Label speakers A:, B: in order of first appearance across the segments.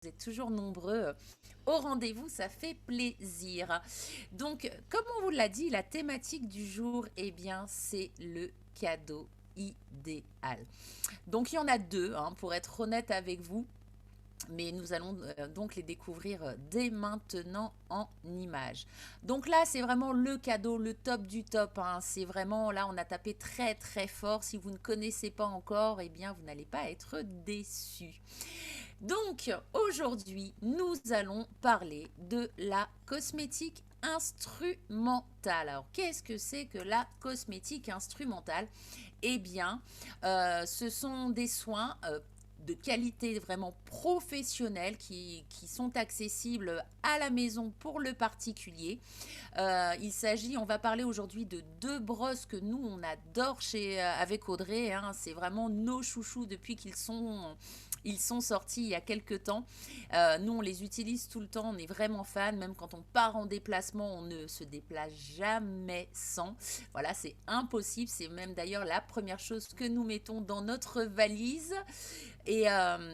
A: êtes toujours nombreux au rendez-vous, ça fait plaisir. Donc, comme on vous l'a dit, la thématique du jour, eh bien, c'est le cadeau idéal. Donc, il y en a deux, hein, pour être honnête avec vous. Mais nous allons donc les découvrir dès maintenant en images. Donc là, c'est vraiment le cadeau, le top du top, hein. C'est vraiment, là, on a tapé très très fort. Si vous ne connaissez pas encore, eh bien, vous n'allez pas être déçus. Donc, aujourd'hui, nous allons parler de la cosmétique instrumentale. Alors, qu'est-ce que c'est que la cosmétique instrumentale? Eh bien, ce sont des soins de qualité vraiment professionnelle qui sont accessibles à la maison pour le particulier. Il s'agit, on va parler aujourd'hui de deux brosses que nous, on adore avec Audrey, hein. C'est vraiment nos chouchous depuis ils sont sortis il y a quelques temps. Nous, on les utilise tout le temps, on est vraiment fans. Même quand on part en déplacement, on ne se déplace jamais sans. Voilà, c'est impossible. C'est même d'ailleurs la première chose que nous mettons dans notre valise. Et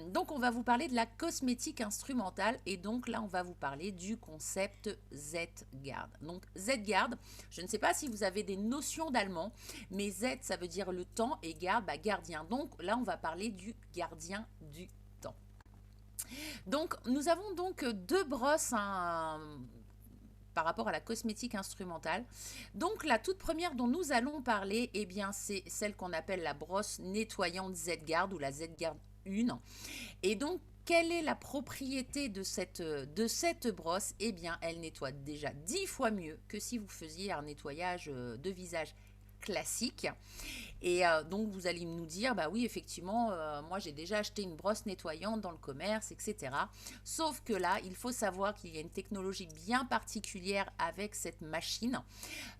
A: donc, on va vous parler de la cosmétique instrumentale. Et donc, là, on va vous parler du concept Z-Guard. Donc, Z-Guard, je ne sais pas si vous avez des notions d'allemand, mais Z, ça veut dire le temps et Guard, bah, gardien. Donc, là, on va parler du gardien du temps. Donc, nous avons donc deux brosses, hein, par rapport à la cosmétique instrumentale. Donc la toute première dont nous allons parler, eh bien c'est celle qu'on appelle la brosse nettoyante Z-Guard ou la Z-Guard 1. Et donc quelle est la propriété de cette brosse? Eh bien elle nettoie déjà 10 fois mieux que si vous faisiez un nettoyage de visage classique. Et donc vous allez nous dire, bah oui, effectivement, moi j'ai déjà acheté une brosse nettoyante dans le commerce, etc. Sauf que là, il faut savoir qu'il y a une technologie bien particulière avec cette machine.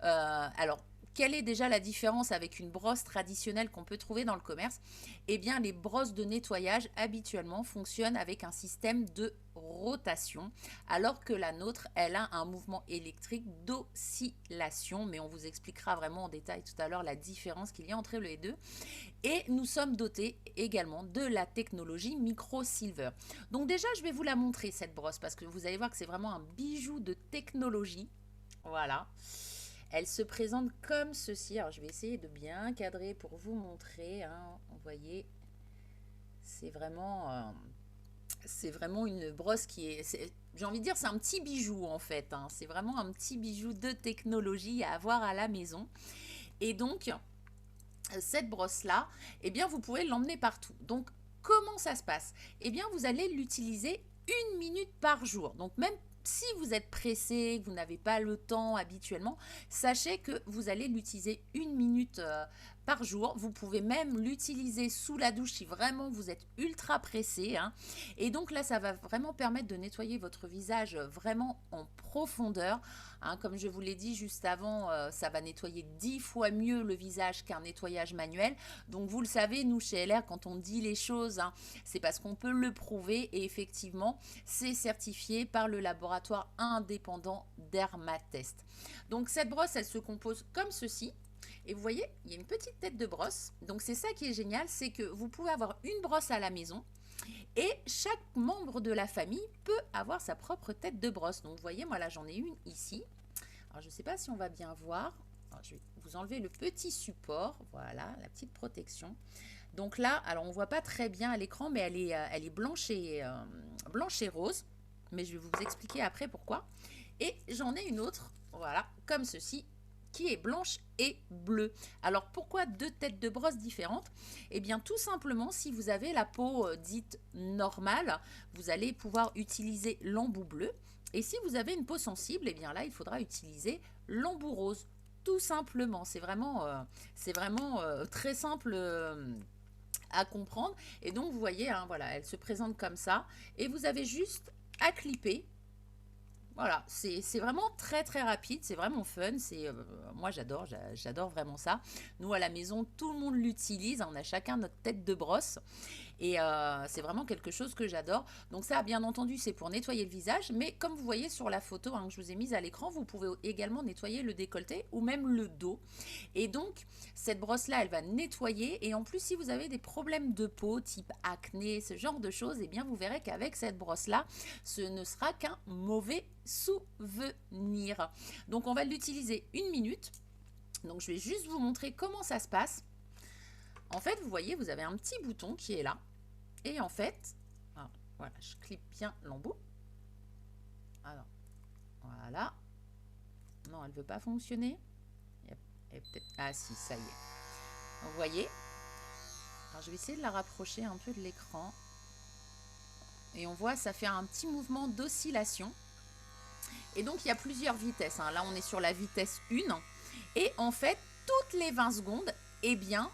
A: Alors, quelle est déjà la différence avec une brosse traditionnelle qu'on peut trouver dans le commerce? Eh bien, les brosses de nettoyage habituellement fonctionnent avec un système de rotation, alors que la nôtre, elle a un mouvement électrique d'oscillation, mais on vous expliquera vraiment en détail tout à l'heure la différence qu'il y a entre les deux. Et nous sommes dotés également de la technologie Micro Silver. Donc déjà, je vais vous la montrer, cette brosse, parce que vous allez voir que c'est vraiment un bijou de technologie. Voilà. Elle se présente comme ceci. Alors, je vais essayer de bien cadrer pour vous montrer, hein. Vous voyez, c'est vraiment une brosse qui est, j'ai envie de dire, c'est un petit bijou en fait, hein. C'est vraiment un petit bijou de technologie à avoir à la maison. Et donc, cette brosse-là, eh bien, vous pouvez l'emmener partout. Donc, comment ça se passe? Eh bien, vous allez l'utiliser 1 minute par jour. Donc, même si vous êtes pressé, que vous n'avez pas le temps habituellement, sachez que vous allez l'utiliser 1 minute par jour. Vous pouvez même l'utiliser sous la douche si vraiment vous êtes ultra pressé, hein. Et donc là, ça va vraiment permettre de nettoyer votre visage vraiment en profondeur, hein. Comme je vous l'ai dit juste avant, ça va nettoyer 10 fois mieux le visage qu'un nettoyage manuel. Donc vous le savez, nous chez LR, quand on dit les choses, hein, c'est parce qu'on peut le prouver. Et effectivement, c'est certifié par le laboratoire indépendant Dermatest. Donc cette brosse, elle se compose comme ceci. Et vous voyez, il y a une petite tête de brosse. Donc c'est ça qui est génial, c'est que vous pouvez avoir une brosse à la maison et chaque membre de la famille peut avoir sa propre tête de brosse. Donc vous voyez, moi là j'en ai une ici. Alors je ne sais pas si on va bien voir. Alors, je vais vous enlever le petit support. Voilà, la petite protection. Donc là, alors on ne voit pas très bien à l'écran, mais elle est blanche et rose. Mais je vais vous expliquer après pourquoi. Et j'en ai une autre, voilà, comme ceci, qui est blanche et bleue. Alors pourquoi deux têtes de brosse différentes? Eh bien tout simplement, si vous avez la peau dite normale, vous allez pouvoir utiliser l'embout bleu. Et si vous avez une peau sensible, eh bien là, il faudra utiliser l'embout rose. Tout simplement, c'est vraiment très simple à comprendre. Et donc vous voyez, hein, voilà, elle se présente comme ça. Et vous avez juste à clipper. Voilà, c'est vraiment très très rapide, c'est vraiment fun, moi j'adore vraiment ça. Nous à la maison, tout le monde l'utilise, on a chacun notre tête de brosse. Et c'est vraiment quelque chose que j'adore. Donc ça, bien entendu, c'est pour nettoyer le visage. Mais comme vous voyez sur la photo hein, que je vous ai mise à l'écran, vous pouvez également nettoyer le décolleté ou même le dos. Et donc, cette brosse-là, elle va nettoyer. Et en plus, si vous avez des problèmes de peau, type acné, ce genre de choses, eh bien, vous verrez qu'avec cette brosse-là, ce ne sera qu'un mauvais souvenir. Donc, on va l'utiliser 1 minute. Donc, je vais juste vous montrer comment ça se passe. En fait, vous voyez, vous avez un petit bouton qui est là. Et en fait, alors, voilà, je clique bien l'embout. Alors, voilà. Non, elle ne veut pas fonctionner. Ah si, ça y est. Vous voyez. Alors, je vais essayer de la rapprocher un peu de l'écran. Et on voit, ça fait un petit mouvement d'oscillation. Et donc, il y a plusieurs vitesses. Hein. Là, on est sur la vitesse 1. Et en fait, toutes les 20 secondes, eh bien,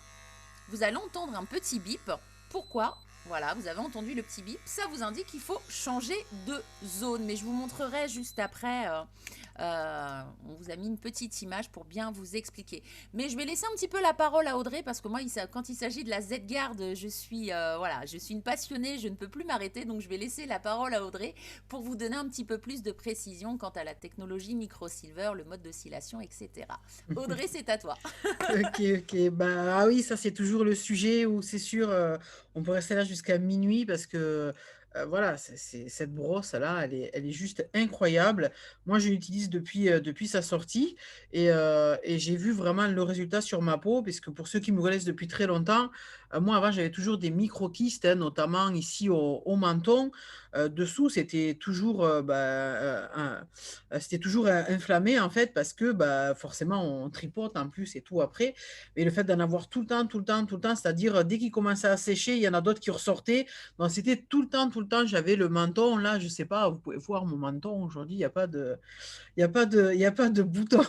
A: vous allez entendre un petit bip. Pourquoi ? Voilà, vous avez entendu le petit bip. Ça vous indique qu'il faut changer de zone. Mais je vous montrerai juste après. On vous a mis une petite image pour bien vous expliquer. Mais je vais laisser un petit peu la parole à Audrey parce que moi, quand il s'agit de la Z-Garde, je suis une passionnée. Je ne peux plus m'arrêter. Donc, je vais laisser la parole à Audrey pour vous donner un petit peu plus de précision quant à la technologie microsilver, le mode d'oscillation, etc. Audrey, c'est à toi.
B: Ok, ok. Bah, ah oui, ça c'est toujours le sujet où c'est sûr, on peut rester là jusqu'à minuit parce que voilà, cette brosse-là, elle est juste incroyable. Moi, je l'utilise depuis sa sortie et j'ai vu vraiment le résultat sur ma peau, puisque pour ceux qui me connaissent depuis très longtemps, moi avant j'avais toujours des micro-kystes, hein, notamment ici au menton. Dessous, c'était toujours inflammé en fait parce que bah, forcément on tripote en plus et tout après. Et le fait d'en avoir tout le temps, tout le temps, tout le temps, c'est-à-dire dès qu'il commençait à sécher, il y en a d'autres qui ressortaient. Donc c'était tout le temps, j'avais le menton là, je sais pas, vous pouvez voir mon menton aujourd'hui, il y a pas de bouton.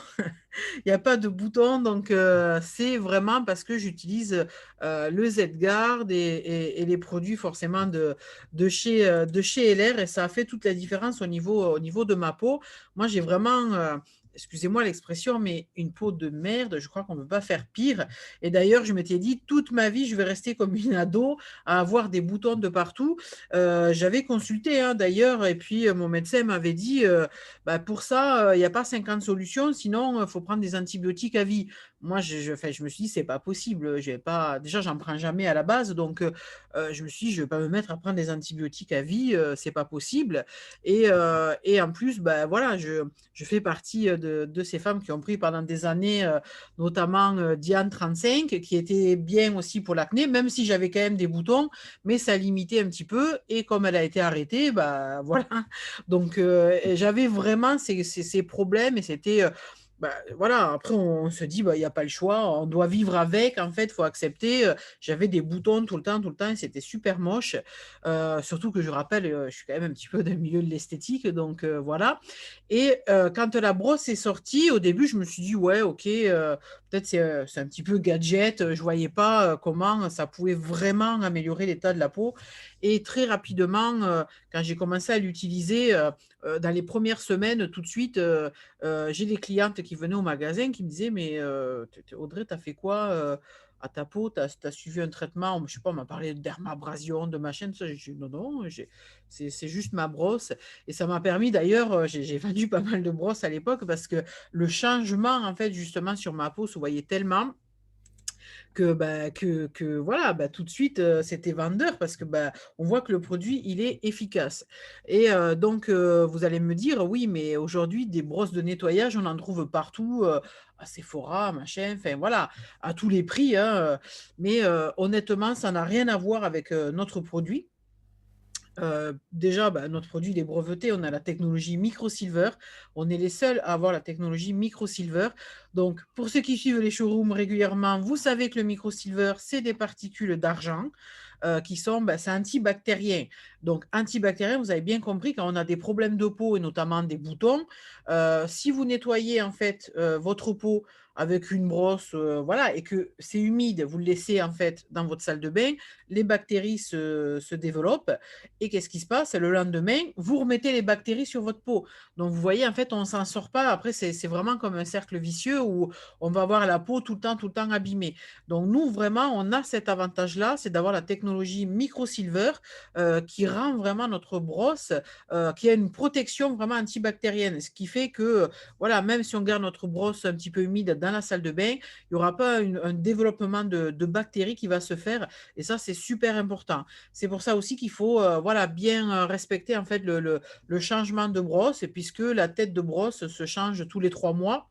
B: Il n'y a pas de bouton, donc c'est vraiment parce que j'utilise le Z-Guard et les produits forcément de chez LR et ça a fait toute la différence au niveau de ma peau. Moi, j'ai vraiment, excusez-moi l'expression, mais une peau de merde. Je crois qu'on ne peut pas faire pire. Et d'ailleurs, je m'étais dit, toute ma vie, je vais rester comme une ado à avoir des boutons de partout. J'avais consulté hein, d'ailleurs, et puis mon médecin m'avait dit, bah, pour ça, il n'y a pas 50 solutions, sinon, il faut prendre des antibiotiques à vie. Moi, enfin, je me suis dit, c'est pas possible. J'ai pas... Déjà, j'en prends jamais à la base, donc je me suis dit, je vais pas me mettre à prendre des antibiotiques à vie, c'est pas possible. Et en plus, bah, voilà, je fais partie de ces femmes qui ont pris pendant des années, notamment Diane 35, qui était bien aussi pour l'acné, même si j'avais quand même des boutons, mais ça limitait un petit peu. Et comme elle a été arrêtée, bah voilà, donc, j'avais vraiment ces problèmes et c'était, bah, voilà, après on se dit, bah, il y a pas le choix, on doit vivre avec, en fait, il faut accepter, j'avais des boutons tout le temps et c'était super moche, surtout que je rappelle, je suis quand même un petit peu dans le milieu de l'esthétique donc, voilà et quand la brosse est sortie, au début, je me suis dit: «Ouais, OK, peut-être c'est un petit peu gadget», je voyais pas, comment ça pouvait vraiment améliorer l'état de la peau et très rapidement, quand j'ai commencé à l'utiliser, dans les premières semaines, tout de suite, j'ai des clientes qui venaient au magasin qui me disaient: «Mais, Audrey, tu as fait quoi, à ta peau? Tu as suivi un traitement?» Je sais pas, on m'a parlé de dermabrasion, de machin, tout ça. J'ai dit: «Non, non, c'est juste ma brosse» et ça m'a permis d'ailleurs, j'ai vendu pas mal de brosses à l'époque parce que le changement, en fait, justement, sur ma peau se voyait tellement que, bah, que voilà, bah, tout de suite, c'était vendeur parce que, bah, on voit que le produit, il est efficace et donc vous allez me dire: «Oui, mais aujourd'hui, des brosses de nettoyage, on en trouve partout, à Sephora, machin», enfin voilà, à tous les prix, hein, mais honnêtement, ça n'a rien à voir avec, notre produit. Déjà, bah, notre produit il est breveté, on a la technologie microsilver. On est les seuls à avoir la technologie microsilver. Donc pour ceux qui suivent les showrooms régulièrement, vous savez que le microsilver, c'est des particules d'argent, qui sont, bah, c'est antibactérien. Donc antibactérien, vous avez bien compris, quand on a des problèmes de peau et notamment des boutons, si vous nettoyez en fait, votre peau avec une brosse, voilà et que c'est humide, vous le laissez en fait dans votre salle de bain, les bactéries se développent et qu'est-ce qui se passe? Le lendemain, vous remettez les bactéries sur votre peau. Donc, vous voyez, en fait, on ne s'en sort pas. Après, c'est vraiment comme un cercle vicieux où on va avoir la peau tout le temps abîmée. Donc, nous, vraiment, on a cet avantage-là, c'est d'avoir la technologie technologie microsilver qui rend vraiment notre brosse, qui a une protection vraiment antibactérienne. Ce qui fait que, voilà, même si on garde notre brosse un petit peu humide dans la salle de bain, il n'y aura pas un développement de bactéries qui va se faire et ça, c'est super important. C'est pour ça aussi qu'il faut, voilà, bien, respecter en fait le changement de brosse, et puisque la tête de brosse se change tous les 3 mois.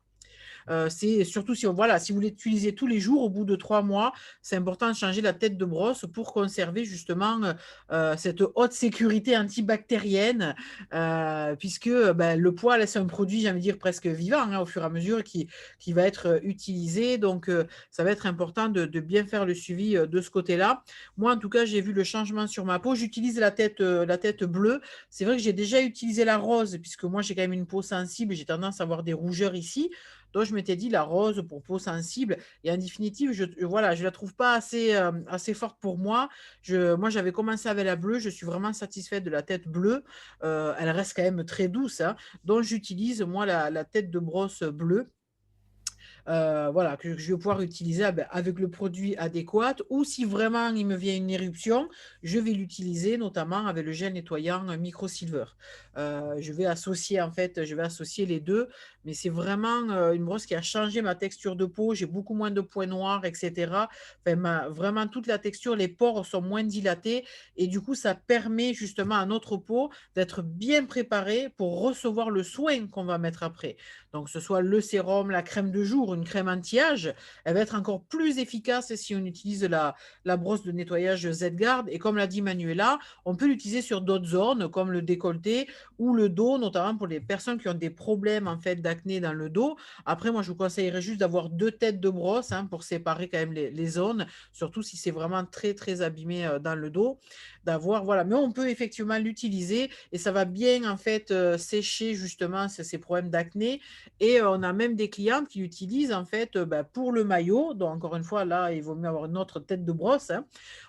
B: C'est surtout si, voilà, si vous l'utilisez tous les jours, au bout de 3 mois, c'est important de changer la tête de brosse pour conserver justement cette haute sécurité antibactérienne, puisque ben, le poil, c'est un produit, j'ai envie de dire, presque vivant hein, au fur et à mesure qui va être utilisé. Donc, ça va être important de bien faire le suivi de ce côté-là. Moi, en tout cas, j'ai vu le changement sur ma peau. J'utilise la tête bleue. C'est vrai que j'ai déjà utilisé la rose, puisque moi, j'ai quand même une peau sensible. J'ai tendance à avoir des rougeurs ici. Donc, je m'étais dit la rose pour peau sensible. Et en définitive, voilà, je la trouve pas assez forte pour moi. Moi, j'avais commencé avec la bleue. Je suis vraiment satisfaite de la tête bleue. Elle reste quand même très douce, hein. Donc, j'utilise, moi, la tête de brosse bleue. Voilà, que je vais pouvoir utiliser avec le produit adéquat, ou si vraiment il me vient une éruption, je vais l'utiliser notamment avec le gel nettoyant microsilver. Je vais associer les deux, mais c'est vraiment une brosse qui a changé ma texture de peau. J'ai beaucoup moins de points noirs, etc. Enfin, vraiment toute la texture, les pores sont moins dilatés et du coup, ça permet justement à notre peau d'être bien préparée pour recevoir le soin qu'on va mettre après. Donc, que ce soit le sérum, la crème de jour, une crème anti-âge, elle va être encore plus efficace si on utilise la brosse de nettoyage Z-Guard. Et comme l'a dit Manuela, on peut l'utiliser sur d'autres zones comme le décolleté ou le dos, notamment pour les personnes qui ont des problèmes en fait d'acné dans le dos. Après, moi, je vous conseillerais juste d'avoir deux têtes de brosse hein, pour séparer quand même les zones, surtout si c'est vraiment très très abîmé dans le dos. D'avoir voilà, mais on peut effectivement l'utiliser et ça va bien en fait sécher justement ces problèmes d'acné. Et on a même des clientes qui l'utilisent en fait bah, pour le maillot. Donc, encore une fois, là, il vaut mieux avoir une autre tête de brosse, hein.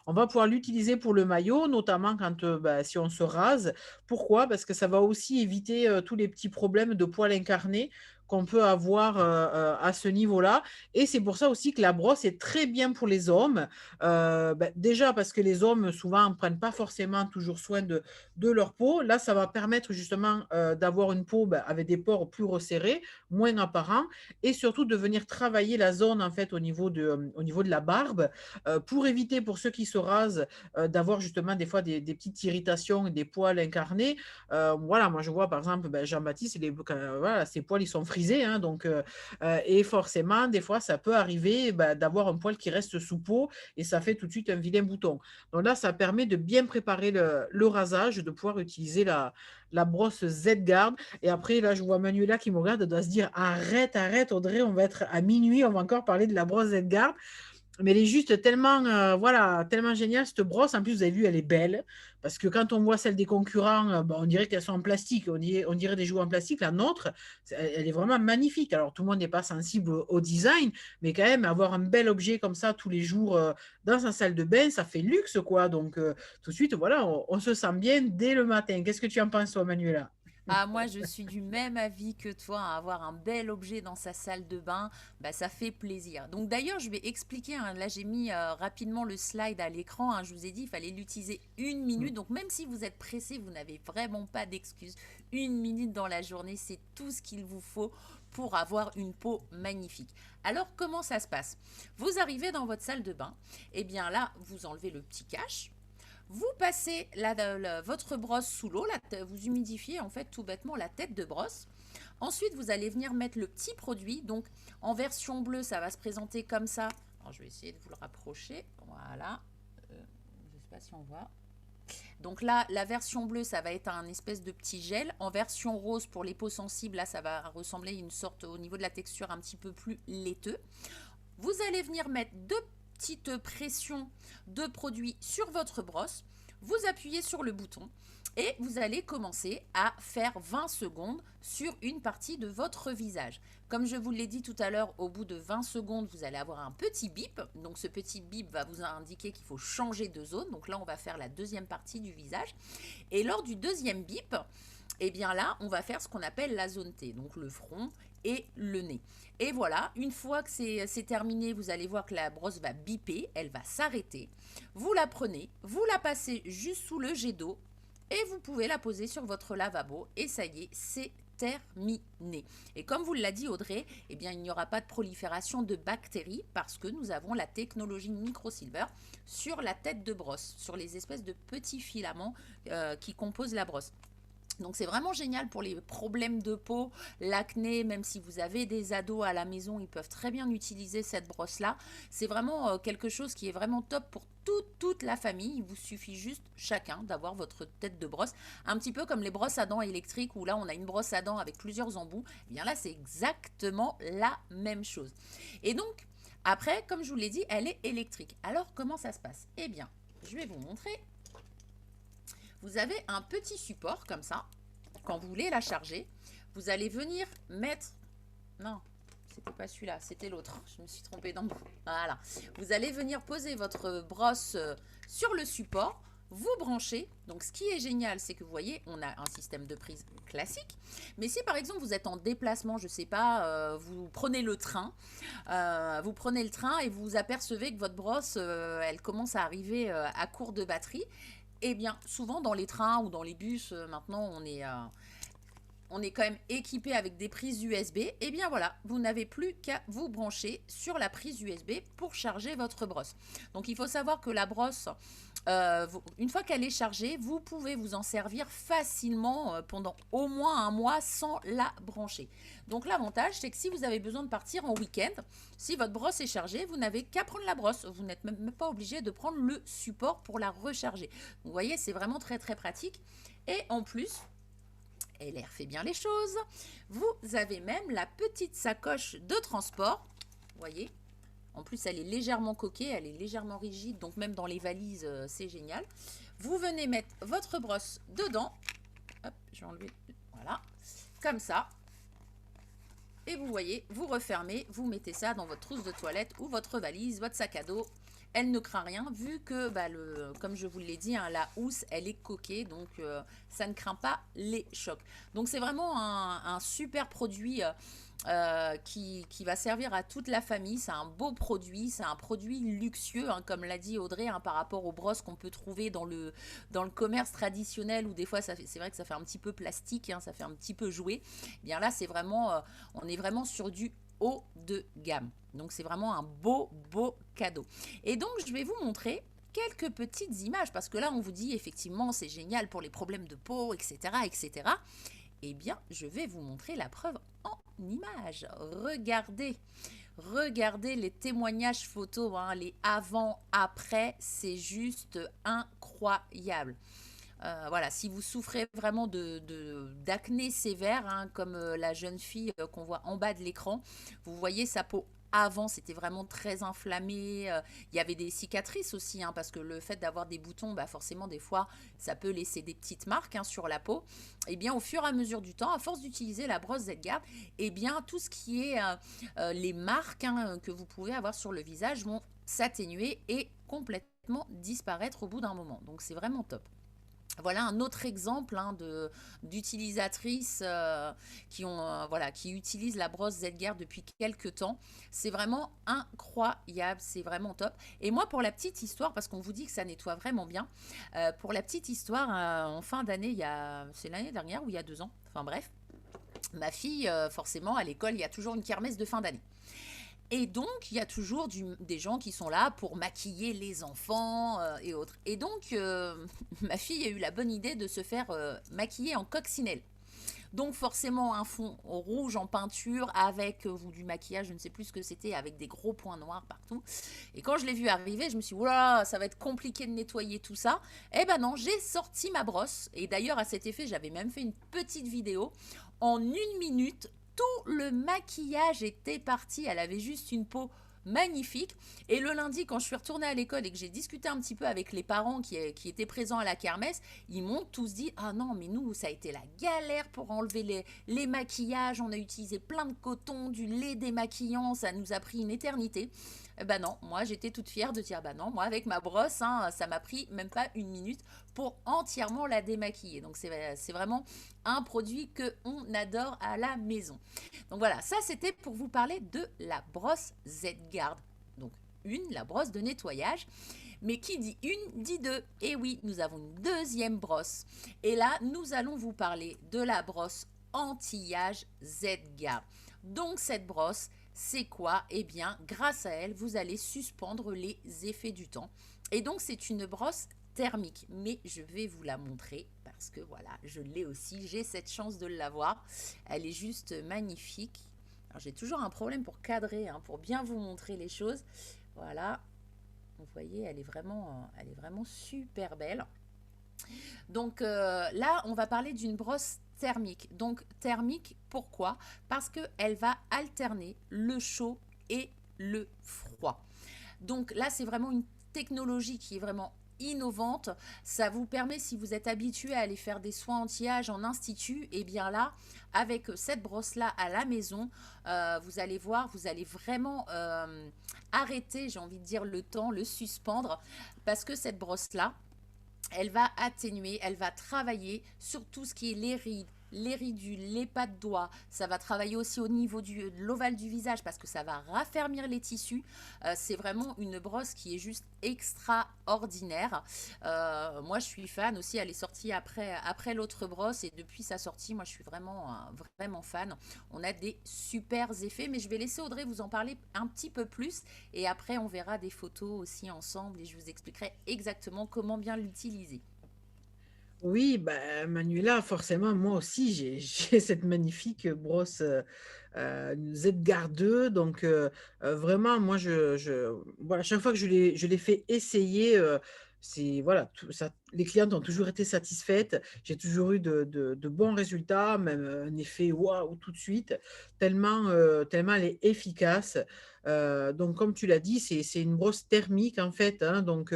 B: On va pouvoir l'utiliser pour le maillot, notamment quand bah, si on se rase. Pourquoi? Parce que ça va aussi éviter tous les petits problèmes de poils incarnés qu'on peut avoir à ce niveau-là. Et c'est pour ça aussi que la brosse est très bien pour les hommes. Bah, déjà parce que les hommes, souvent, ne prennent pas forcément toujours soin de leur peau. Là, ça va permettre justement d'avoir une peau bah, avec des pores plus resserrés, moins apparents, et surtout de venir travailler la zone en fait au niveau de la barbe pour éviter pour ceux qui se rasent d'avoir justement des fois des petites irritations et des poils incarnés. Voilà, moi je vois par exemple ben, Jean-Baptiste, voilà, ses poils ils sont frisés, hein, donc, et forcément des fois ça peut arriver ben, d'avoir un poil qui reste sous peau et ça fait tout de suite un vilain bouton. Donc là, ça permet de bien préparer le rasage, de pouvoir utiliser la brosse Z-Guard. Et après, là, je vois Manuela qui me regarde, elle doit se dire arrête, arrête, Audrey, on va être à minuit, on va encore parler de la brosse Z-Guard. Mais elle est juste tellement, voilà, tellement géniale, cette brosse. En plus, vous avez vu, elle est belle. Parce que quand on voit celle des concurrents, bah, on dirait qu'elles sont en plastique. On dirait des jouets en plastique. La nôtre, elle est vraiment magnifique. Alors, tout le monde n'est pas sensible au design, mais quand même, avoir un bel objet comme ça tous les jours dans sa salle de bain, ça fait luxe, quoi. Donc, tout de suite, voilà, on se sent bien dès le matin. Qu'est-ce que tu en penses, toi, Manuela?
A: Ah, moi, je suis du même avis que toi, hein, avoir un bel objet dans sa salle de bain, bah, ça fait plaisir. Donc d'ailleurs, je vais expliquer, hein, là j'ai mis rapidement le slide à l'écran, hein, je vous ai dit, il fallait l'utiliser 1 minute. Donc même si vous êtes pressé, vous n'avez vraiment pas d'excuse. 1 minute dans la journée, c'est tout ce qu'il vous faut pour avoir une peau magnifique. Alors comment ça se passe? Vous arrivez dans votre salle de bain, et bien là, vous enlevez le petit cache. Vous passez votre brosse sous l'eau, vous humidifiez en fait tout bêtement la tête de brosse. Ensuite, vous allez venir mettre le petit produit. Donc, en version bleue, ça va se présenter comme ça. Alors, je vais essayer de vous le rapprocher. Voilà. Je ne sais pas si on voit. Donc là, la version bleue, ça va être un espèce de petit gel. En version rose, pour les peaux sensibles, là, ça va ressembler à une sorte, au niveau de la texture, un petit peu plus laiteux. Vous allez venir mettre deux petites pressions de produit sur votre brosse. Vous appuyez sur le bouton et vous allez commencer à faire 20 secondes sur une partie de votre visage. Comme je vous l'ai dit tout à l'heure, au bout de 20 secondes, vous allez avoir un petit bip. Donc ce petit bip va vous indiquer qu'il faut changer de zone. Donc là, on va faire la deuxième partie du visage. Et lors du deuxième bip, eh bien là, on va faire ce qu'on appelle la zone T, donc le front et le nez. Et voilà, une fois que c'est terminé, vous allez voir que la brosse va biper, elle va s'arrêter. Vous la prenez, vous la passez juste sous le jet d'eau et vous pouvez la poser sur votre lavabo et ça y est, c'est terminé. Et comme vous l'a dit Audrey, eh bien, il n'y aura pas de prolifération de bactéries parce que nous avons la technologie microsilver sur la tête de brosse, sur les espèces de petits filaments qui composent la brosse. Donc c'est vraiment génial pour les problèmes de peau, l'acné, même si vous avez des ados à la maison, ils peuvent très bien utiliser cette brosse-là. C'est vraiment quelque chose qui est vraiment top pour toute la famille. Il vous suffit juste chacun d'avoir votre tête de brosse. Un petit peu comme les brosses à dents électriques où là on a une brosse à dents avec plusieurs embouts. Eh bien là c'est exactement la même chose. Et donc après, comme je vous l'ai dit, elle est électrique. Alors comment ça se passe? Eh bien, je vais vous montrer. Vous avez un petit support comme ça. Quand vous voulez la charger, vous allez venir mettre... Non, c'était pas celui-là, c'était l'autre. Je me suis trompée d'embout. Voilà. Vous allez venir poser votre brosse sur le support, vous branchez. Donc, ce qui est génial, c'est que vous voyez, on a un système de prise classique. Mais si, par exemple, vous êtes en déplacement, je ne sais pas, vous prenez le train, et vous apercevez que votre brosse, elle commence à arriver à court de batterie. Eh bien, souvent dans les trains ou dans les bus, maintenant, on est quand même équipé avec des prises USB. Eh bien voilà, vous n'avez plus qu'à vous brancher sur la prise USB pour charger votre brosse. Donc, il faut savoir que la brosse, une fois qu'elle est chargée, vous pouvez vous en servir facilement pendant au moins un mois sans la brancher. Donc l'avantage, c'est que si vous avez besoin de partir en week-end, si votre brosse est chargée, vous n'avez qu'à prendre la brosse. Vous n'êtes même pas obligé de prendre le support pour la recharger. Vous voyez, c'est vraiment très très pratique. Et en plus, LR fait bien les choses. Vous avez même la petite sacoche de transport. Vous voyez, en plus, elle est légèrement coquée, elle est légèrement rigide, donc même dans les valises, c'est génial. Vous venez mettre votre brosse dedans. Hop, je vais enlever. Voilà, comme ça. Et vous voyez, vous refermez, vous mettez ça dans votre trousse de toilette ou votre valise, votre sac à dos. Elle ne craint rien vu que, comme je vous l'ai dit, hein, la housse, elle est coquée, donc ça ne craint pas les chocs. Donc c'est vraiment un super produit qui va servir à toute la famille. C'est un beau produit, c'est un produit luxueux, hein, comme l'a dit Audrey, hein, par rapport aux brosses qu'on peut trouver dans le commerce traditionnel où des fois c'est vrai que ça fait un petit peu plastique, hein, ça fait un petit peu jouet. Eh bien là c'est vraiment, on est vraiment sur du haut de gamme. Donc c'est vraiment un beau cadeau. Et donc je vais vous montrer quelques petites images parce que là on vous dit effectivement c'est génial pour les problèmes de peau, etc. etc. Eh bien, je vais vous montrer la preuve en images. Regardez les témoignages photos, hein, les avant-après, c'est juste incroyable. Voilà, si vous souffrez vraiment d'acné sévère, hein, comme la jeune fille qu'on voit en bas de l'écran, vous voyez sa peau avant, c'était vraiment très inflammé. Il y avait des cicatrices aussi, hein, parce que le fait d'avoir des boutons, forcément, des fois, ça peut laisser des petites marques, hein, sur la peau. Et bien, au fur et à mesure du temps, à force d'utiliser la brosse Z-Garde, et bien, tout ce qui est les marques, hein, que vous pouvez avoir sur le visage vont s'atténuer et complètement disparaître au bout d'un moment. Donc, c'est vraiment top. Voilà un autre exemple, hein, d'utilisatrices qui utilisent la brosse Z-Garde depuis quelques temps. C'est vraiment incroyable, c'est vraiment top. Et moi, pour la petite histoire, parce qu'on vous dit que ça nettoie vraiment bien, pour la petite histoire, en fin d'année, c'est l'année dernière ou il y a 2 ans, enfin bref, ma fille, forcément, à l'école, il y a toujours une kermesse de fin d'année. Et donc, il y a toujours des gens qui sont là pour maquiller les enfants et autres. Et donc, ma fille a eu la bonne idée de se faire maquiller en coccinelle. Donc, forcément, un fond rouge en peinture avec du maquillage, je ne sais plus ce que c'était, avec des gros points noirs partout. Et quand je l'ai vu arriver, je me suis dit, oula, ça va être compliqué de nettoyer tout ça. Eh ben non, j'ai sorti ma brosse. Et d'ailleurs, à cet effet, j'avais même fait une petite vidéo. En 1 minute, tout le maquillage était parti. Elle avait juste une peau magnifique. Et le lundi, quand je suis retournée à l'école et que j'ai discuté un petit peu avec les parents qui étaient présents à la kermesse, ils m'ont tous dit « Ah non, mais nous, ça a été la galère pour enlever les maquillages. On a utilisé plein de coton, du lait démaquillant. Ça nous a pris une éternité. » Bah non, moi j'étais toute fière de dire bah non, moi avec ma brosse, hein, ça m'a pris même pas une minute pour entièrement la démaquiller. Donc c'est vraiment un produit que on adore à la maison. Donc voilà, ça c'était pour vous parler de la brosse Z-Guard. Donc une, la brosse de nettoyage. Mais qui dit une, dit deux. Et oui, nous avons une deuxième brosse. Et là, nous allons vous parler de la brosse anti-âge Z-Guard. Donc cette brosse, c'est quoi? Eh bien, grâce à elle, vous allez suspendre les effets du temps. Et donc, c'est une brosse thermique. Mais je vais vous la montrer parce que voilà, je l'ai aussi. J'ai cette chance de l'avoir. Elle est juste magnifique. Alors, j'ai toujours un problème pour cadrer, hein, pour bien vous montrer les choses. Voilà, vous voyez, elle est vraiment super belle. Donc là, on va parler d'une brosse thermique. Donc thermique, pourquoi? Parce qu'elle va alterner le chaud et le froid. Donc là, c'est vraiment une technologie qui est vraiment innovante. Ça vous permet, si vous êtes habitué à aller faire des soins anti-âge en institut, et bien là, avec cette brosse-là à la maison, vous allez voir, vous allez vraiment arrêter, j'ai envie de dire, le temps, le suspendre, parce que cette brosse-là, elle va atténuer, elle va travailler sur tout ce qui est les ridules, les pas de doigts. Ça va travailler aussi au niveau de l'ovale du visage parce que ça va raffermir les tissus. C'est vraiment une brosse qui est juste extraordinaire. Moi, je suis fan aussi. Elle est sortie après l'autre brosse et depuis sa sortie, moi, je suis vraiment fan. On a des super effets, mais je vais laisser Audrey vous en parler un petit peu plus et après, on verra des photos aussi ensemble et je vous expliquerai exactement comment bien l'utiliser.
B: Oui, bah, Manuela, forcément, moi aussi, j'ai cette magnifique brosse Z-Guard 2. Donc, vraiment, moi, voilà, chaque fois que je l'ai fait essayer, voilà, les clientes ont toujours été satisfaites. J'ai toujours eu de bons résultats, même un effet waouh tout de suite, tellement elle est efficace. Donc, comme tu l'as dit, c'est une brosse thermique, en fait, hein. Donc,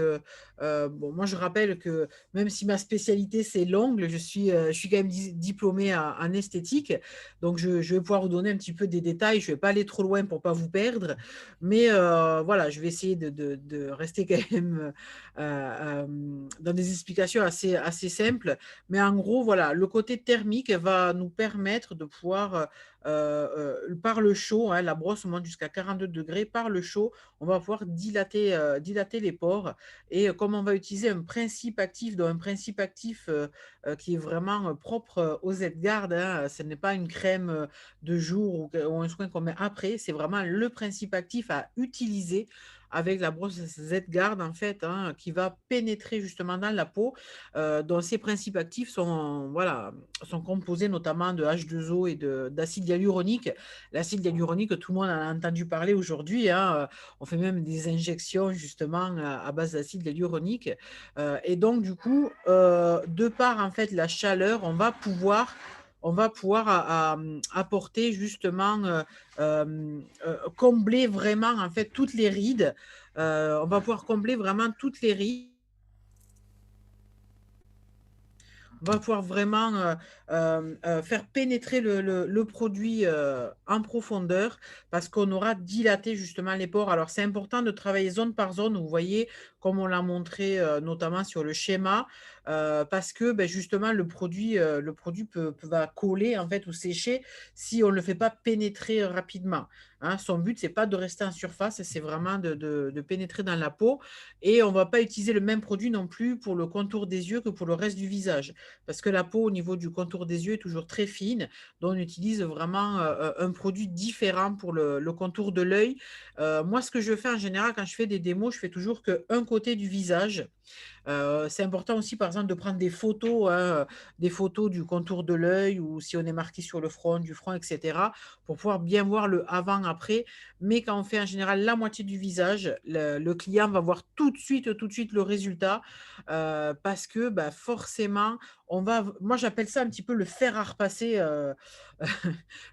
B: bon, moi, je rappelle que même si ma spécialité, c'est l'ongle, je suis quand même diplômée en esthétique. Donc, je vais pouvoir vous donner un petit peu des détails. Je ne vais pas aller trop loin pour ne pas vous perdre. Mais voilà, je vais essayer de rester quand même dans des explications assez simples. Mais en gros, voilà, le côté thermique va nous permettre de pouvoir, par le chaud, hein, la brosse monte jusqu'à 42 degrés, par le chaud, on va pouvoir dilater les pores. Et comme on va utiliser un principe actif, donc un principe actif qui est vraiment propre aux Z-Guard, hein, ce n'est pas une crème de jour ou un soin qu'on met après, c'est vraiment le principe actif à utiliser avec la brosse Z-Guard, en fait, hein, qui va pénétrer justement dans la peau, dont ces principes actifs sont, voilà, sont composés notamment de H2O et d'acide hyaluronique. L'acide hyaluronique, tout le monde en a entendu parler aujourd'hui, hein. On fait même des injections justement à base d'acide hyaluronique. Et donc, du coup, de par en fait la chaleur, on va pouvoir apporter justement, combler vraiment en fait toutes les rides. On va pouvoir combler vraiment toutes les rides. On va pouvoir vraiment faire pénétrer le produit en profondeur parce qu'on aura dilaté justement les pores. Alors, c'est important de travailler zone par zone. Vous voyez, comme on l'a montré notamment sur le schéma, parce que ben, justement, le produit va coller en fait ou sécher si on ne le fait pas pénétrer rapidement. Hein. Son but, c'est pas de rester en surface, c'est vraiment de pénétrer dans la peau. Et on ne va pas utiliser le même produit non plus pour le contour des yeux que pour le reste du visage parce que la peau au niveau du contour des yeux est toujours très fine. Donc, on utilise vraiment un produit différent pour le contour de l'œil. Moi, ce que je fais en général quand je fais des démos, je fais toujours qu'un côté du visage. C'est important aussi, par exemple, de prendre des photos du contour de l'œil ou si on est marqué sur le front, du front, etc., pour pouvoir bien voir le avant-après. Mais quand on fait en général la moitié du visage, le client va voir tout de suite le résultat parce que bah, forcément, moi j'appelle ça un petit peu le fer à repasser,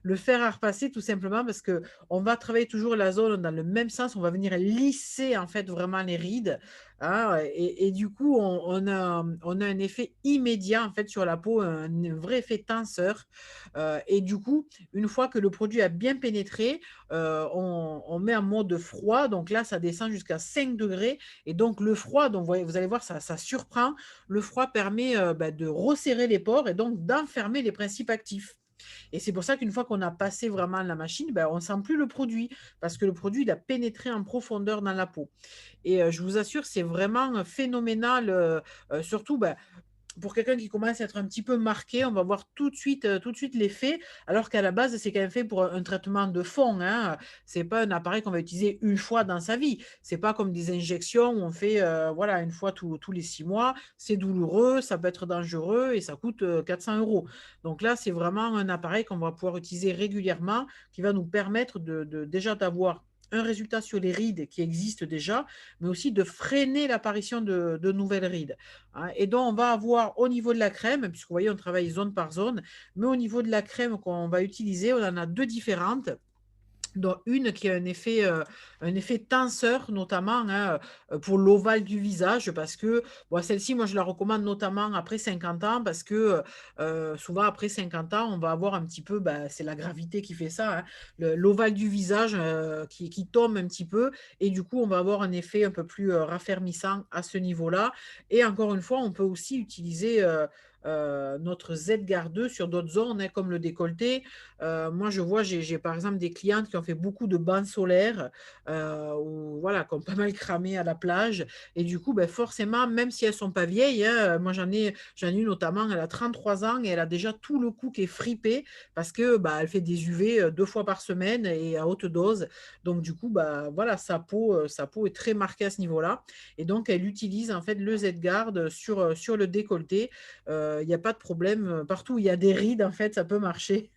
B: le fer à repasser tout simplement parce que on va travailler toujours la zone dans le même sens, on va venir lisser en fait vraiment les rides hein, et du coup, on a un effet immédiat, en fait, sur la peau, un vrai effet tenseur, et du coup, une fois que le produit a bien pénétré, on met en mode froid, donc là, ça descend jusqu'à 5 degrés et donc le froid, donc vous allez voir, ça surprend. Le froid permet, bah, de resserrer les pores et donc d'enfermer les principes actifs. Et c'est pour ça qu'une fois qu'on a passé vraiment la machine, ben, on ne sent plus le produit parce que le produit, il a pénétré en profondeur dans la peau. Et je vous assure, c'est vraiment phénoménal, surtout, bah, pour quelqu'un qui commence à être un petit peu marqué, on va voir tout de suite l'effet, alors qu'à la base, c'est quand même fait pour un traitement de fond, hein. C'est pas un appareil qu'on va utiliser une fois dans sa vie. C'est pas comme des injections où on fait, voilà, une fois tous les 6 mois. C'est douloureux, ça peut être dangereux et ça coûte, 400 €. Donc là, c'est vraiment un appareil qu'on va pouvoir utiliser régulièrement, qui va nous permettre de déjà d'avoir un résultat sur les rides qui existent déjà, mais aussi de freiner l'apparition de nouvelles rides. Hein, et donc, on va avoir au niveau de la crème, puisque vous voyez, on travaille zone par zone, mais au niveau de la crème qu'on va utiliser, on en a deux différentes dont une qui a un effet tenseur notamment, hein, pour l'ovale du visage parce que bon, celle-ci, moi, je la recommande notamment après 50 ans parce que souvent après 50 ans, on va avoir un petit peu, bah, c'est la gravité qui fait ça, hein, l'ovale du visage qui tombe un petit peu et du coup, on va avoir un effet un peu plus raffermissant à ce niveau-là. Et encore une fois, on peut aussi utiliser notre Z-Gard 2 sur d'autres zones hein, comme le décolleté. Moi, je vois, j'ai par exemple des clientes qui ont fait beaucoup de bains solaires, ou voilà, qui ont pas mal cramé à la plage et du coup, beh, forcément, même si elles sont pas vieilles, hein, moi j'en ai une notamment, elle a 33 ans et elle a déjà tout le cou qui est fripé parce que, bah, elle fait des UV, 2 fois par semaine et à haute dose. Donc du coup, bah, voilà, sa peau est très marquée à ce niveau-là et donc elle utilise en fait le Z-Gard sur le décolleté. Il y a pas de problème, partout où il y a des rides, en fait, ça peut marcher.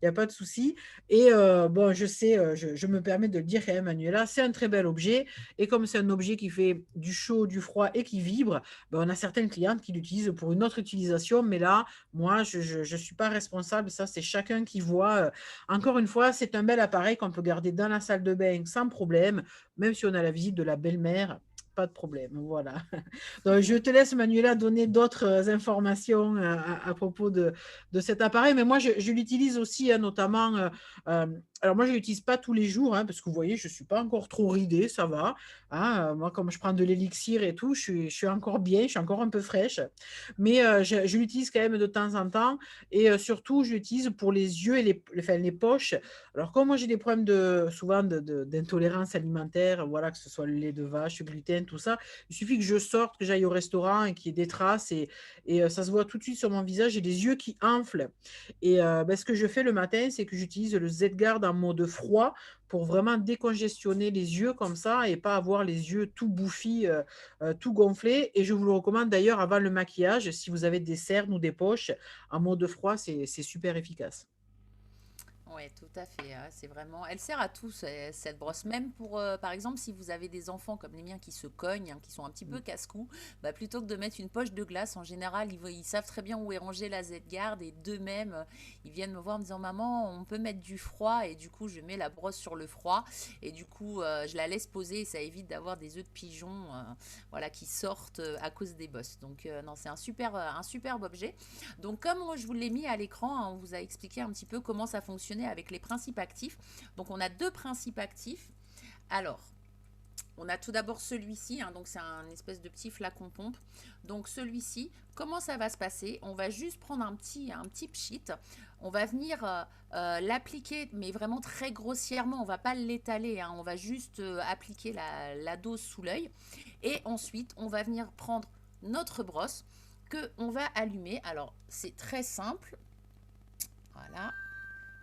B: Il y a pas de souci et bon, je sais, je me permets de le dire quand même, Manuela, c'est un très bel objet et comme c'est un objet qui fait du chaud, du froid et qui vibre, ben, on a certaines clientes qui l'utilisent pour une autre utilisation, mais là, moi, je suis pas responsable. Ça, c'est chacun qui voit, encore une fois, c'est un bel appareil qu'on peut garder dans la salle de bain sans problème, même si on a la visite de la belle-mère, pas de problème, voilà. Donc, je te laisse, Manuela, donner d'autres informations à propos de cet appareil. Mais moi, je l'utilise aussi, hein, notamment. Alors, moi, je ne l'utilise pas tous les jours, hein, parce que vous voyez, je ne suis pas encore trop ridée, ça va. Hein, moi, comme je prends de l'élixir et tout, je suis encore bien, je suis encore un peu fraîche. Mais je l'utilise quand même de temps en temps. Et surtout, je l'utilise pour les yeux et enfin, les poches. Alors, comme moi, j'ai des problèmes souvent d'intolérance alimentaire, voilà, que ce soit le lait de vache, le gluten, tout ça, il suffit que je sorte, que j'aille au restaurant et qu'il y ait des traces et ça se voit tout de suite sur mon visage. J'ai les yeux qui enflent. Et ce que je fais le matin, c'est que j'utilise le Z-Gard en mode froid pour vraiment décongestionner les yeux comme ça et pas avoir les yeux tout bouffis, tout gonflés. Et je vous le recommande d'ailleurs avant le maquillage, si vous avez des cernes ou des poches, en mode froid, c'est super efficace.
A: Ouais, tout à fait. C'est vraiment. Elle sert à tout cette brosse. Même pour, par exemple, si vous avez des enfants comme les miens qui se cognent, hein, qui sont un petit peu casse-cou, bah, plutôt que de mettre une poche de glace, en général, ils savent très bien où est rangée la Z-Garde et d'eux-mêmes, ils viennent me voir en me disant maman, on peut mettre du froid et du coup, je mets la brosse sur le froid et du coup, je la laisse poser et ça évite d'avoir des œufs de pigeon, voilà, qui sortent à cause des bosses. Donc non, c'est un superbe objet. Donc, comme je vous l'ai mis à l'écran, hein, on vous a expliqué un petit peu comment ça fonctionnait avec les principes actifs. Donc, on a deux principes actifs. Alors, on a tout d'abord celui-ci, hein, donc c'est un espèce de petit flacon pompe. Donc celui-ci, comment ça va se passer? On va juste prendre un petit pchit, on va venir l'appliquer, mais vraiment très grossièrement, on va pas l'étaler, hein, on va juste appliquer la dose sous l'œil. Et ensuite, on va venir prendre notre brosse que on va allumer. Alors c'est très simple, voilà.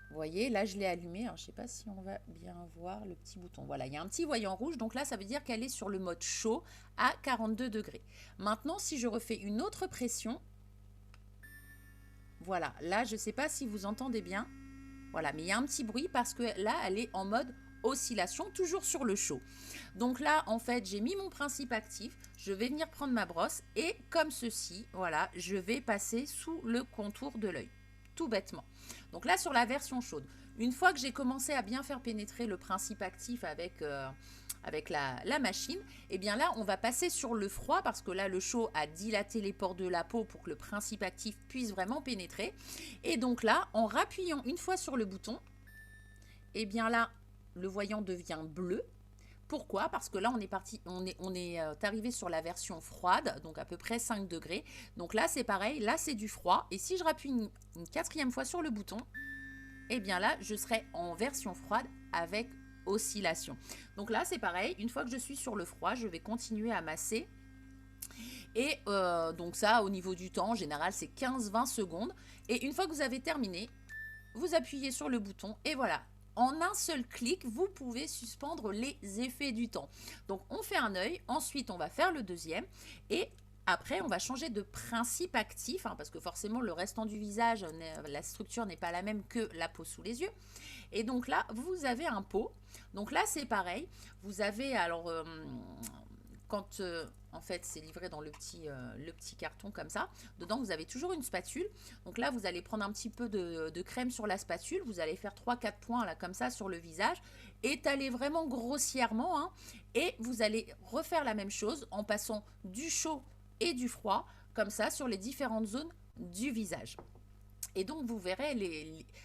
A: Vous voyez, là je l'ai allumé. Alors, je ne sais pas si on va bien voir le petit bouton. Voilà, il y a un petit voyant rouge. Donc là, ça veut dire qu'elle est sur le mode chaud à 42 degrés. Maintenant, si je refais une autre pression, voilà, là, je ne sais pas si vous entendez bien. Voilà, mais il y a un petit bruit parce que là, elle est en mode oscillation, toujours sur le chaud. Donc là, en fait, j'ai mis mon principe actif. Je vais venir prendre ma brosse et comme ceci, voilà, je vais passer sous le contour de l'œil. tout bêtement. Donc là, sur la version chaude, une fois que j'ai commencé à bien faire pénétrer le principe actif avec la machine, et bien là, on va passer sur le froid parce que là, le chaud a dilaté les pores de la peau pour que le principe actif puisse vraiment pénétrer. Et donc là, en rappuyant une fois sur le bouton, et bien là, le voyant devient bleu. Pourquoi? Parce que là, on est parti, on est arrivé sur la version froide, donc à peu près 5 degrés. Donc là, c'est pareil, là, c'est du froid. Et si je rappuie une quatrième fois sur le bouton, et bien là, je serai en version froide avec oscillation. Donc là, c'est pareil, une fois que je suis sur le froid, je vais continuer à masser. Et donc ça, au niveau du temps, en général, c'est 15-20 secondes. Et une fois que vous avez terminé, vous appuyez sur le bouton et voilà. En un seul clic, vous pouvez suspendre les effets du temps. Donc, on fait un œil, ensuite, on va faire le deuxième et après, on va changer de principe actif parce que forcément, le restant du visage, la structure n'est pas la même que la peau sous les yeux. Et donc là, vous avez un pot. Donc là, c'est pareil. Vous avez, alors, quand en fait c'est livré dans le petit carton comme ça, dedans vous avez toujours une spatule. Donc là vous allez prendre un petit peu de crème sur la spatule, vous allez faire 3-4 points là comme ça sur le visage, étaler vraiment grossièrement et vous allez refaire la même chose en passant du chaud et du froid comme ça sur les différentes zones du visage. Et donc, vous verrez,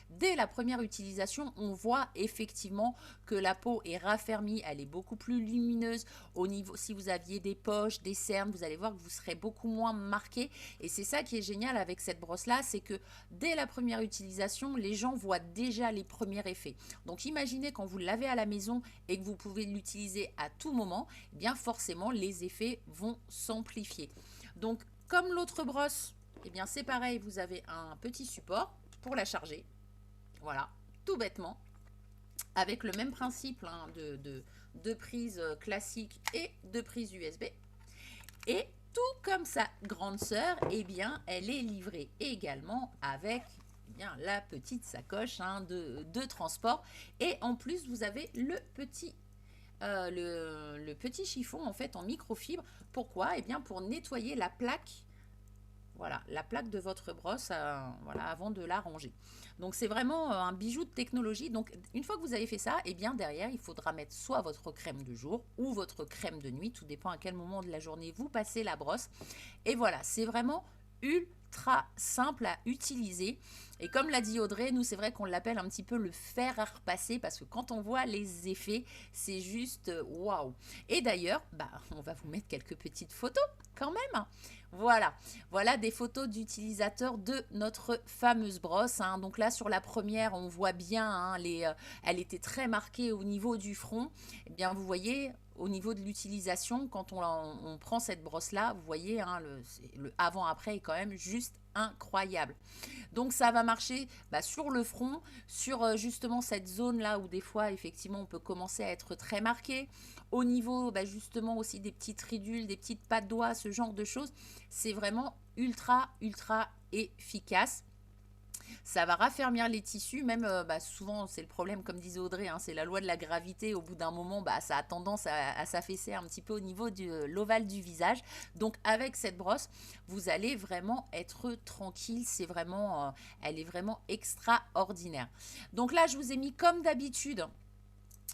A: dès la première utilisation, on voit effectivement que la peau est raffermie, elle est beaucoup plus lumineuse. Au niveau, si vous aviez des poches, des cernes, vous allez voir que vous serez beaucoup moins marqué. Et c'est ça qui est génial avec cette brosse-là, c'est que dès la première utilisation, les gens voient déjà les premiers effets. Donc, imaginez quand vous l'avez à la maison et que vous pouvez l'utiliser à tout moment, eh bien forcément, les effets vont s'amplifier. Donc, comme l'autre brosse, eh bien c'est pareil, vous avez un petit support pour la charger, voilà, tout bêtement, avec le même principe de prise classique et de prise USB. Et tout comme sa grande sœur, eh bien elle est livrée également avec la petite sacoche de transport. Et en plus, vous avez le petit chiffon en fait en microfibre. Pourquoi? Eh bien pour nettoyer la plaque. Voilà, la plaque de votre brosse avant de la ranger. Donc, c'est vraiment un bijou de technologie. Donc, une fois que vous avez fait ça, eh bien, derrière, il faudra mettre soit votre crème de jour ou votre crème de nuit. Tout dépend à quel moment de la journée vous passez la brosse. Et voilà, c'est vraiment ultra simple à utiliser. Et comme l'a dit Audrey, nous, c'est vrai qu'on l'appelle un petit peu le fer à repasser parce que quand on voit les effets, c'est juste waouh. Et d'ailleurs, on va vous mettre quelques petites photos quand même. Voilà des photos d'utilisateurs de notre fameuse brosse. Donc là, sur la première, on voit bien, elle était très marquée au niveau du front. Eh bien, vous voyez, au niveau de l'utilisation, quand on prend cette brosse-là, vous voyez, le avant-après est quand même juste incroyable. Donc ça va marcher sur le front, sur justement cette zone-là où des fois, effectivement, on peut commencer à être très marqué. Au niveau justement aussi des petites ridules, des petites pattes doigts, ce genre de choses, c'est vraiment ultra efficace. Ça va raffermir les tissus, même souvent c'est le problème comme disait Audrey, c'est la loi de la gravité, au bout d'un moment ça a tendance à s'affaisser un petit peu au niveau de l'ovale du visage. Donc avec cette brosse, vous allez vraiment être tranquille, elle est vraiment extraordinaire. Donc là je vous ai mis comme d'habitude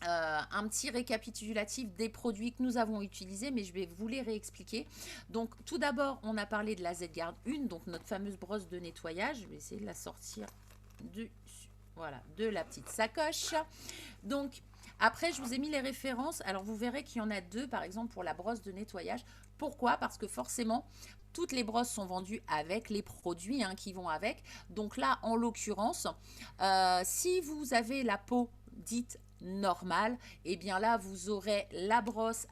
A: un petit récapitulatif des produits que nous avons utilisés, mais je vais vous les réexpliquer. Donc tout d'abord, on a parlé de la Z-Guard 1, donc notre fameuse brosse de nettoyage. Je vais essayer de la sortir de la petite sacoche. Donc après, je vous ai mis les références. Alors vous verrez qu'il y en a deux, par exemple pour la brosse de nettoyage. Pourquoi? Parce que forcément, toutes les brosses sont vendues avec les produits qui vont avec. Donc là, en l'occurrence, si vous avez la peau dite normale, et bien là vous aurez la brosse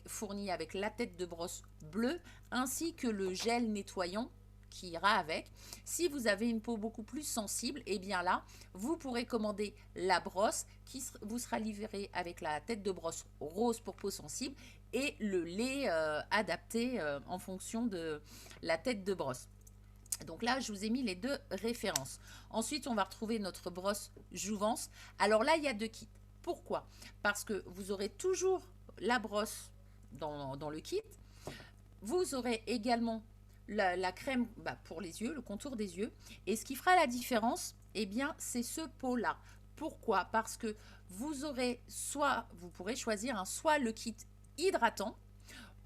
A: fournie avec la tête de brosse bleue ainsi que le gel nettoyant qui ira avec. Si vous avez une peau beaucoup plus sensible, et bien là vous pourrez commander la brosse qui vous sera livrée avec la tête de brosse rose pour peau sensible et le lait adapté en fonction de la tête de brosse. Donc là, je vous ai mis les deux références. Ensuite, on va retrouver notre brosse Jouvence. Alors là, il y a deux kits. Pourquoi? Parce que vous aurez toujours la brosse dans le kit. Vous aurez également la crème pour les yeux, le contour des yeux. Et ce qui fera la différence, eh bien, c'est ce pot-là. Pourquoi? Parce que vous pourrez choisir soit le kit hydratant,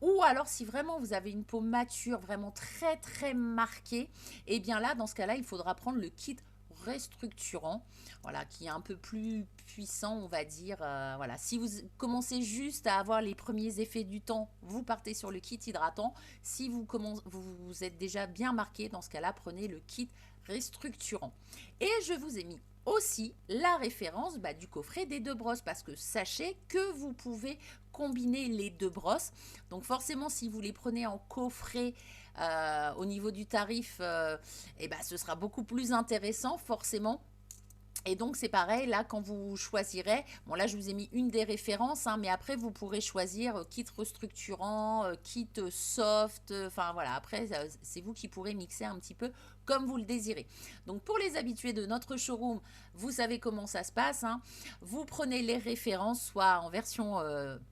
A: ou alors si vraiment vous avez une peau mature, vraiment très très marquée, eh bien là, dans ce cas-là, il faudra prendre le kit restructurant, voilà, qui est un peu plus puissant, on va dire. Voilà, si vous commencez juste à avoir les premiers effets du temps, vous partez sur le kit hydratant. Si vous êtes déjà bien marqué, dans ce cas-là, prenez le kit restructurant. Et je vous ai mis aussi la référence du coffret des deux brosses, parce que sachez que vous pouvez combiner les deux brosses. Donc forcément, si vous les prenez en coffret, au niveau du tarif, ce sera beaucoup plus intéressant forcément. Et donc c'est pareil, là quand vous choisirez, bon là je vous ai mis une des références, hein, mais après vous pourrez choisir kit restructurant, kit soft, enfin voilà, après c'est vous qui pourrez mixer un petit peu comme vous le désirez. Donc pour les habitués de notre showroom, vous savez comment ça se passe, hein. Vous prenez les références soit en version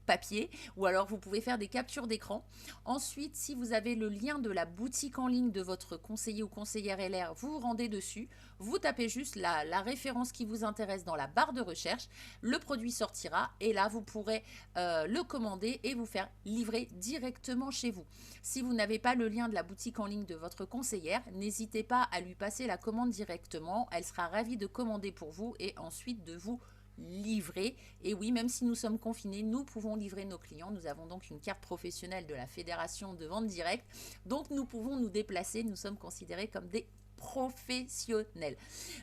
A: papier, ou alors vous pouvez faire des captures d'écran. Ensuite, si vous avez le lien de la boutique en ligne de votre conseiller ou conseillère LR, vous vous rendez dessus, vous tapez juste la référence qui vous intéresse dans la barre de recherche, le produit sortira et là vous pourrez le commander et vous faire livrer directement chez vous. Si vous n'avez pas le lien de la boutique en ligne de votre conseillère, n'hésitez pas à lui passer la commande directement, elle sera ravie de commander pour vous et ensuite de vous livrer. Et oui, même si nous sommes confinés, nous pouvons livrer nos clients. Nous avons donc une carte professionnelle de la Fédération de vente directe, donc nous pouvons nous déplacer, nous sommes considérés comme des professionnels.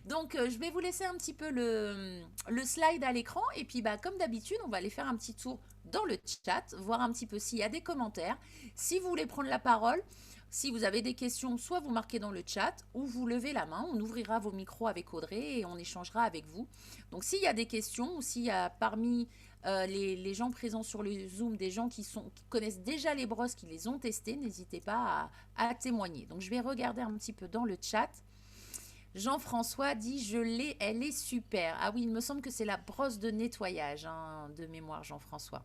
A: Donc je vais vous laisser un petit peu le slide à l'écran et puis comme d'habitude on va aller faire un petit tour dans le chat, voir un petit peu s'il y a des commentaires. Si vous voulez prendre la parole, si vous avez des questions, soit vous marquez dans le chat ou vous levez la main, on ouvrira vos micros avec Audrey et on échangera avec vous. Donc s'il y a des questions ou s'il y a parmi les gens présents sur le Zoom, des gens qui connaissent déjà les brosses, qui les ont testées, n'hésitez pas à témoigner. Donc je vais regarder un petit peu dans le chat. Jean-François dit je l'ai, elle est super. Ah oui, il me semble que c'est la brosse de nettoyage, hein, de mémoire, Jean-François.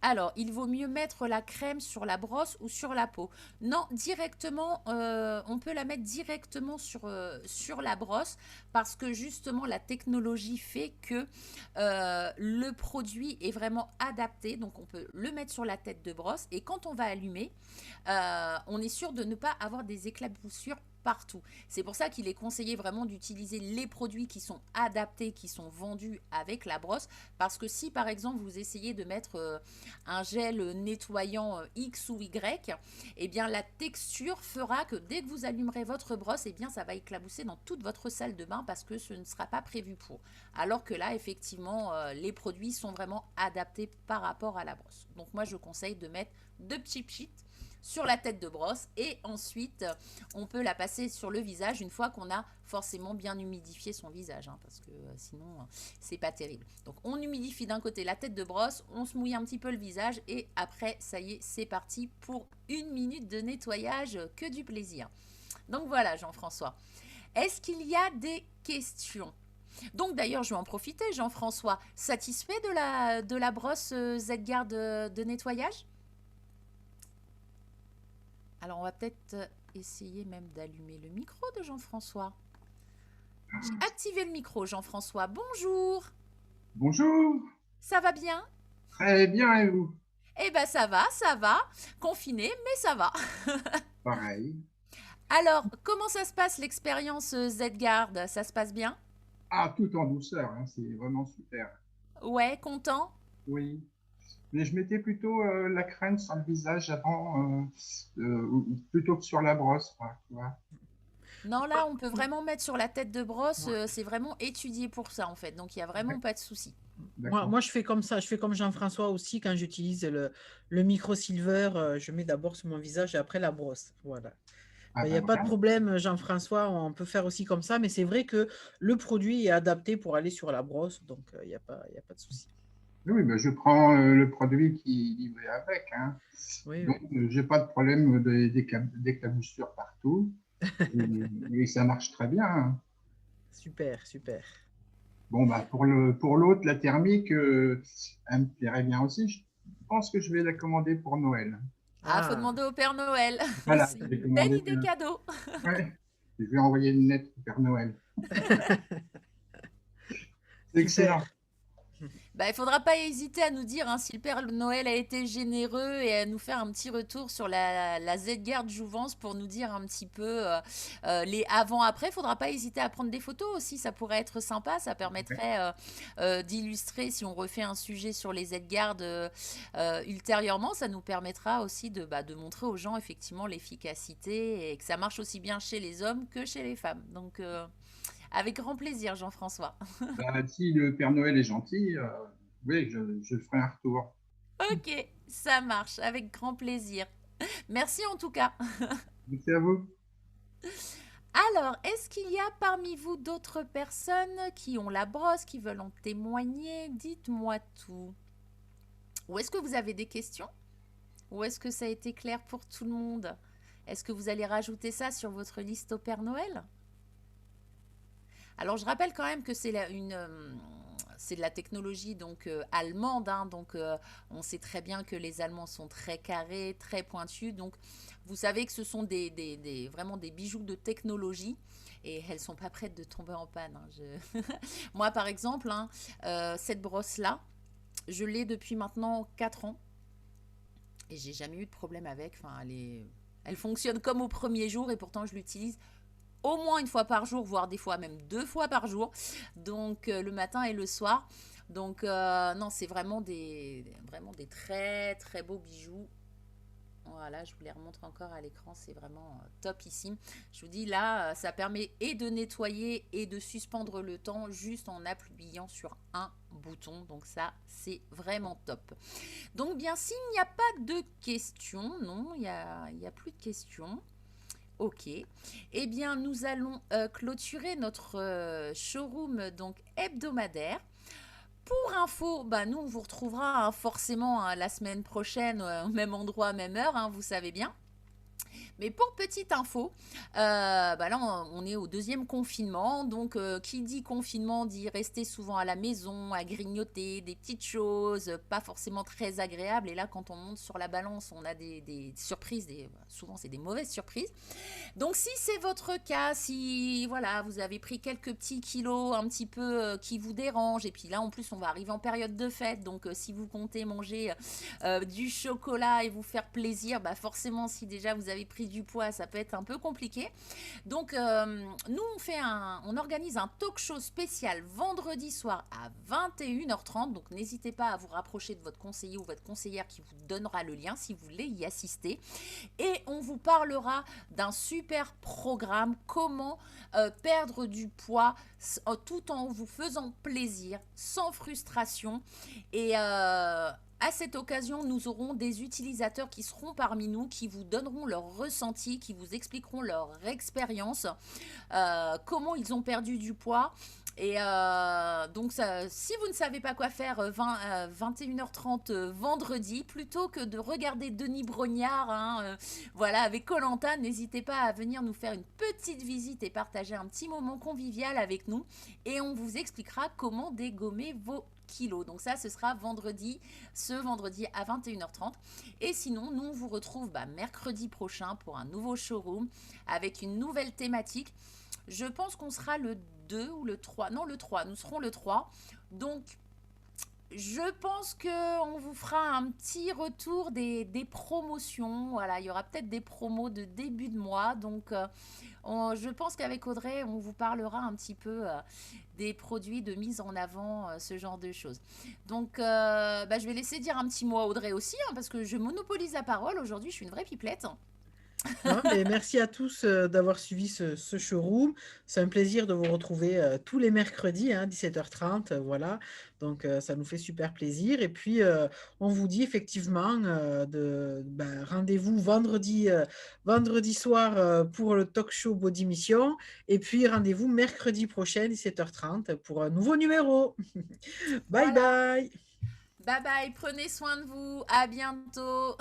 A: Alors, il vaut mieux mettre la crème sur la brosse ou sur la peau? Non, directement, on peut la mettre directement sur la brosse parce que justement, la technologie fait que le produit est vraiment adapté. Donc, on peut le mettre sur la tête de brosse et quand on va allumer, on est sûr de ne pas avoir des éclaboussures partout. C'est pour ça qu'il est conseillé vraiment d'utiliser les produits qui sont adaptés, qui sont vendus avec la brosse, parce que si par exemple vous essayez de mettre un gel nettoyant X ou Y, eh bien la texture fera que dès que vous allumerez votre brosse, eh bien ça va éclabousser dans toute votre salle de bain parce que ce ne sera pas prévu pour. Alors que là, effectivement, les produits sont vraiment adaptés par rapport à la brosse. Donc moi, je conseille de mettre deux petits pchits sur la tête de brosse et ensuite on peut la passer sur le visage une fois qu'on a forcément bien humidifié son visage, hein, parce que sinon c'est pas terrible. Donc on humidifie d'un côté la tête de brosse, on se mouille un petit peu le visage et après ça y est, c'est parti pour 1 minute de nettoyage, que du plaisir. Donc voilà, Jean-François, est-ce qu'il y a des questions? Donc d'ailleurs, je vais en profiter, Jean-François, satisfait de la brosse Z-Guard de nettoyage? Alors, on va peut-être essayer même d'allumer le micro de Jean-François. J'ai activé le micro, Jean-François. Bonjour.
C: Bonjour.
A: Ça va bien?
C: Très bien, et vous?
A: Eh ben, ça va, ça va. Confiné, mais ça va.
C: Pareil.
A: Alors, comment ça se passe l'expérience Z-Guard? Ça se passe bien?
C: Ah, tout en douceur, hein, c'est vraiment super.
A: Ouais, content?
C: Oui. Mais je mettais plutôt la crème sur le visage avant, plutôt que sur la brosse, quoi, tu vois.
A: Non, là, on peut vraiment mettre sur la tête de brosse.
B: Ouais.
A: C'est vraiment étudié pour ça, en fait. Donc, il n'y a vraiment pas de souci.
B: Moi, je fais comme ça, je fais comme Jean-François aussi quand j'utilise le micro silver, je mets d'abord sur mon visage et après la brosse. Voilà.
C: Ah
B: Il n'y
C: ben
B: a pas de
C: voilà.
B: problème, Jean-François, on peut faire aussi comme ça, mais c'est vrai que le produit est adapté pour aller sur la brosse, donc il y a pas de souci.
C: Oui, ben je prends le produit qui est livré avec, hein.
B: Oui,
C: Donc,
B: oui.
C: j'ai pas de problème d'éclaboussure partout. Et ça marche très bien, hein.
B: Super, super.
C: Bon, bah, pour l'autre, la thermique, elle me plairait bien aussi. Je pense que je vais la commander pour Noël.
A: Ah, faut
B: Ah,
A: demander au Père Noël.
C: Voilà,
A: C'est
C: j'ai
A: une belle
C: commandé.
A: idée cadeau.
C: Ouais, je vais envoyer une lettre au Père Noël. C'est
B: super.
C: excellent.
A: Bah, il faudra pas hésiter à nous dire hein, si le Père Noël a été généreux et à nous faire un petit retour sur la Z-Garde Jouvence pour nous dire un petit peu les avant-après. Il faudra pas hésiter à prendre des photos aussi, ça pourrait être sympa, ça
C: Ouais.
A: permettrait d'illustrer si on refait un sujet sur les Z-Garde ultérieurement, ça nous permettra aussi de montrer aux gens effectivement l'efficacité et que ça marche aussi bien chez les hommes que chez les femmes. Donc avec grand plaisir Jean-François.
C: Bah, si le Père Noël est gentil, oui, je ferai un retour.
A: Ok, ça marche, avec grand plaisir. Merci en tout cas.
C: Merci à vous.
A: Alors, est-ce qu'il y a parmi vous d'autres personnes qui ont la brosse, qui veulent en témoigner? Dites-moi tout. Ou est-ce que vous avez des questions? Ou est-ce que ça a été clair pour tout le monde? Est-ce que vous allez rajouter ça sur votre liste au Père Noël? Alors, je rappelle quand même que c'est de la technologie donc allemande, hein, donc on sait très bien que les Allemands sont très carrés, très pointus, donc vous savez que ce sont vraiment des bijoux de technologie et elles sont pas prêtes de tomber en panne. Hein. Moi, par exemple, hein, cette brosse-là, je l'ai depuis maintenant 4 ans et j'ai jamais eu de problème avec. Enfin, elle fonctionne comme au premier jour et pourtant je l'utilise au moins une fois par jour, voire des fois même 2 fois par jour. Donc le matin et le soir. Donc non, c'est vraiment des très très beaux bijoux. Voilà, je vous les remontre encore à l'écran, c'est vraiment topissime. Je vous dis là, ça permet et de nettoyer et de suspendre le temps juste en appuyant sur un bouton. Donc ça, c'est vraiment top. Donc bien, s'il n'y a pas de questions, non, il y a plus de questions. Ok. Eh bien, nous allons clôturer notre showroom donc hebdomadaire. Pour info, bah, nous, on vous retrouvera hein, forcément hein, la semaine prochaine, au même endroit, même heure, hein, vous savez bien. Mais pour petite info, bah là on est au 2e confinement, donc qui dit confinement dit rester souvent à la maison, à grignoter des petites choses, pas forcément très agréables. Et là quand on monte sur la balance, on a des surprises, souvent c'est des mauvaises surprises. Donc si c'est votre cas, si voilà, vous avez pris quelques petits kilos un petit peu qui vous dérangent, et puis là en plus on va arriver en période de fête, donc si vous comptez manger du chocolat et vous faire plaisir, bah forcément si déjà vous avez pris du poids, ça peut être un peu compliqué. Donc nous on organise un talk show spécial vendredi soir à 21h30, donc n'hésitez pas à vous rapprocher de votre conseiller ou votre conseillère qui vous donnera le lien si vous voulez y assister. Et on vous parlera d'un super programme, comment perdre du poids tout en vous faisant plaisir, sans frustration. Et à cette occasion, nous aurons des utilisateurs qui seront parmi nous, qui vous donneront leur ressenti, qui vous expliqueront leur expérience, comment ils ont perdu du poids. Et donc, si vous ne savez pas quoi faire 21h30 vendredi, plutôt que de regarder Denis Brognard, hein, voilà, avec koh, n'hésitez pas à venir nous faire une petite visite et partager un petit moment convivial avec nous. Et on vous expliquera comment dégommer vos kilos. Donc ça, ce sera ce vendredi à 21h30. Et sinon, nous, on vous retrouve mercredi prochain pour un nouveau showroom avec une nouvelle thématique. Je pense qu'on sera le 2 ou le 3. Non, le 3. Nous serons le 3. Donc, je pense qu'on vous fera un petit retour des promotions. Voilà, il y aura peut-être des promos de début de mois. Donc, je pense qu'avec Audrey, on vous parlera un petit peu des produits de mise en avant, ce genre de choses. Donc, je vais laisser dire un petit mot à Audrey aussi, hein, parce que je monopolise la parole. Aujourd'hui, je suis une vraie pipelette.
B: Non, mais merci à tous d'avoir suivi ce showroom. C'est un plaisir de vous retrouver tous les mercredis, hein, 17h30. Voilà. Donc, ça nous fait super plaisir. Et puis, on vous dit effectivement rendez-vous vendredi soir pour le talk show Body Mission. Et puis, rendez-vous mercredi prochain, 17h30, pour un nouveau numéro. Bye
A: Voilà.
B: bye!
A: Bye bye, prenez soin de vous. À bientôt.